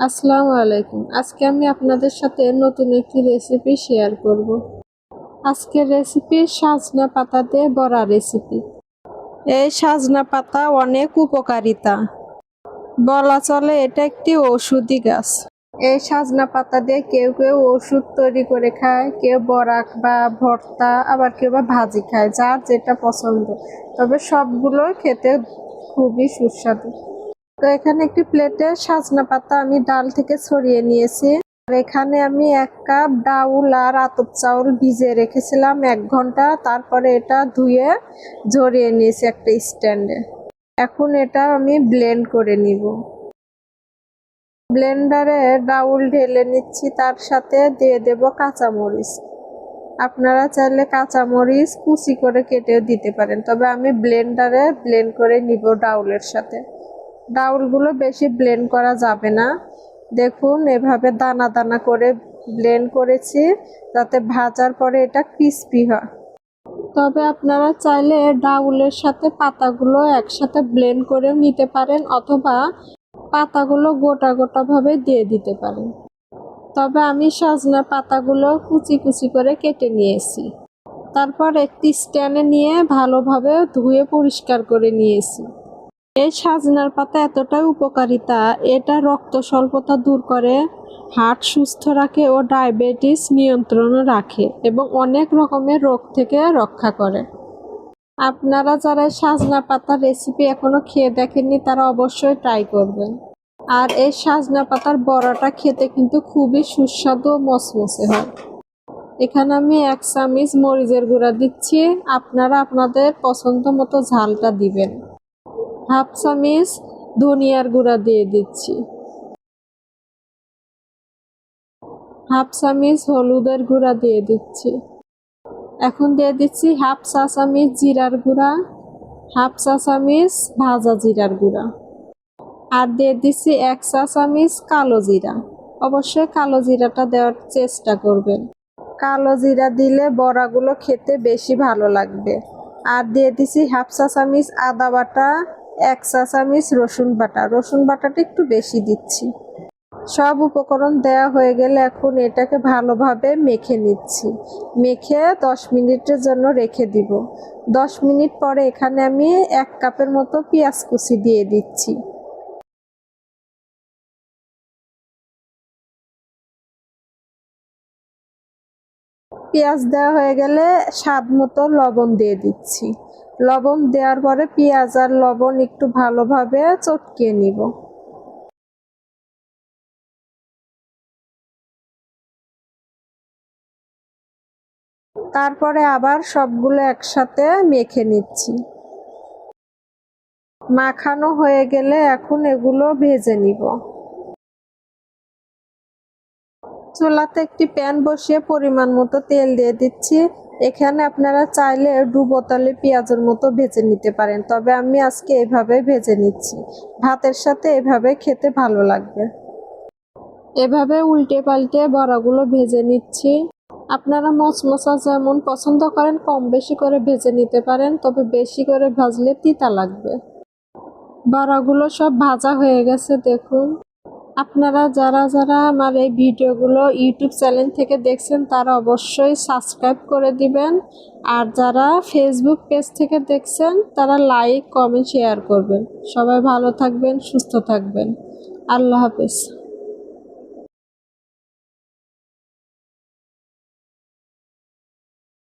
আসসালামু আলাইকুম। আজকে আমি আপনাদের সাথে নতুন একটি রেসিপি শেয়ার করব। আজকের রেসিপি সাজনা পাতা দিয়ে বড়া রেসিপি। এই সাজনা পাতা অনেক উপকারিতা, বলা চলে এটা একটি ঔষধি গাছ। এই সাজনা পাতা দিয়ে কেউ কেউ ওষুধ তৈরি করে খায়, কেউ বড়া বা ভর্তা, আবার কেউ বা ভাজি খায়, যার যেটা পছন্দ। তবে সবগুলো খেতে খুবই সুস্বাদু। তো এখানে একটি প্লেটে সাজনা পাতা আমি ডাল থেকে ছড়িয়ে নিয়েছি। আর এখানে আমি 1 কাপ ডাউল আর আতপ চাউল ভিজিয়ে রেখেছিলাম 1 ঘন্টা। তারপরে এটা ধুয়ে ঝরিয়ে নিয়েছি একটা স্ট্যান্ডে। এখন এটা আমি ব্লেন্ড করে নিব। ব্লেন্ডারে ডাউল ঢেলে নিচ্ছি, তার সাথে দিয়ে দেব কাঁচামরিচ। আপনারা চাইলে কাঁচামরিচ কুচি করে কেটেও দিতে পারেন, তবে আমি ব্লেন্ডারে ব্লেন্ড করে নিব ডাউলের সাথে। ডাউলগুলো বেশি ব্লেন্ড করা যাবে না। দেখুন এভাবে দানা দানা করে ব্লেন্ড করেছি, যাতে ভাজার পরে এটা ক্রিস্পি হয়। তবে আপনারা চাইলে ডাউলের সাথে পাতাগুলো একসাথে ব্লেন্ড করে নিতে পারেন, অথবা পাতাগুলো গোটা গোটা ভাবে দিয়ে দিতে পারেন। তবে আমি সাজনা পাতাগুলো কুচি কুচি করে কেটে নিয়েছি। তারপর একটি স্ট্যান্ডে নিয়ে ভালোভাবে ধুয়ে পরিষ্কার করে নিয়েছি। এই সাজনার পাতা এতটাই উপকারিতা, এটা রক্ত স্বল্পতা দূর করে, হার্ট সুস্থ রাখে ও ডায়াবেটিস নিয়ন্ত্রণে রাখে এবং অনেক রকমের রোগ থেকে রক্ষা করে। আপনারা যারা সাজনা পাতার রেসিপি এখনো খেয়ে দেখেননি তারা অবশ্যই ট্রাই করবেন। আর এই সাজনা পাতার বড়াটা খেতে কিন্তু খুবই সুস্বাদু ও মচমচে হয়। এখানে আমি 1 চামচ মরিচের গুঁড়া দিচ্ছি, আপনারা আপনাদের পছন্দ মতো ঝালটা দিবেন। 1/2 চামচ ধনিয়ার গুঁড়া দিয়ে দিচ্ছি। 1/2 চামচ হলুদের গুঁড়া দিয়ে দিচ্ছি। এখন দিয়ে দিচ্ছি 1/2 চা চামচ জিরার গুঁড়া, 1/2 চা চামচ ভাজা জিরার গুঁড়া, আর দিয়ে দিচ্ছি 1 চা চামচ কালো জিরা। অবশ্যই কালো জিরাটা দেওয়ার চেষ্টা করবেন। কালো জিরা দিলে বড়াগুলো খেতে বেশি ভালো লাগবে। আর দিয়ে দিচ্ছি 1/2 চা চামচ আদা বাটা, 1 চা চামচ রসুন বাটা। রসুন বাটাটা একটু বেশি দিচ্ছি। সব উপকরণ দেওয়া হয়ে গেলে এখন এটাকে ভালোভাবে মেখে নিচ্ছি। মেখে 10 মিনিটের জন্য রেখে দিব। 10 মিনিট পরে এখানে আমি 1 কাপের মতো পেঁয়াজ কুচি দিয়ে দিচ্ছি। পেঁয়াজ দেওয়া হয়ে গেলে স্বাদ মতো লবণ দিয়ে দিচ্ছি। লবণ দেওয়ার পরে পেঁয়াজ আর লবণ একটু ভালোভাবে চটকিয়ে নিব। তারপরে আবার সবগুলো একসাথে মেখে নিচ্ছি। মাখানো হয়ে গেলে এখন এগুলো ভেজে নিব। চুলাতে একটি প্যান বসিয়ে পরিমাণ মতো তেল দিয়ে দিচ্ছি। এখানে আপনারা চাইলে ডুবো তেলে পেঁয়াজের মতো ভেজে নিতে পারেন, তবে আমি আজকে এভাবে ভেজে নিচ্ছি। ভাতের সাথে এভাবে খেতে ভালো লাগবে। এভাবে উল্টে পাল্টে বড়াগুলো ভেজে নিচ্ছি। আপনারা মচমচা যেমন পছন্দ করেন কম বেশি করে ভেজে নিতে পারেন, তবে বেশি করে ভাজলে তিতা লাগবে। বড়াগুলো সব ভাজা হয়ে গেছে দেখুন। আপনারা যারা যারা আমার এই ভিডিওগুলো ইউটিউব চ্যানেল থেকে দেখছেন তারা অবশ্যই সাবস্ক্রাইব করে দিবেন। আর যারা ফেসবুক পেজ থেকে দেখছেন তারা লাইক কমেন্ট শেয়ার করবেন। সবাই ভালো থাকবেন, সুস্থ থাকবেন। আল্লাহ হাফেজ।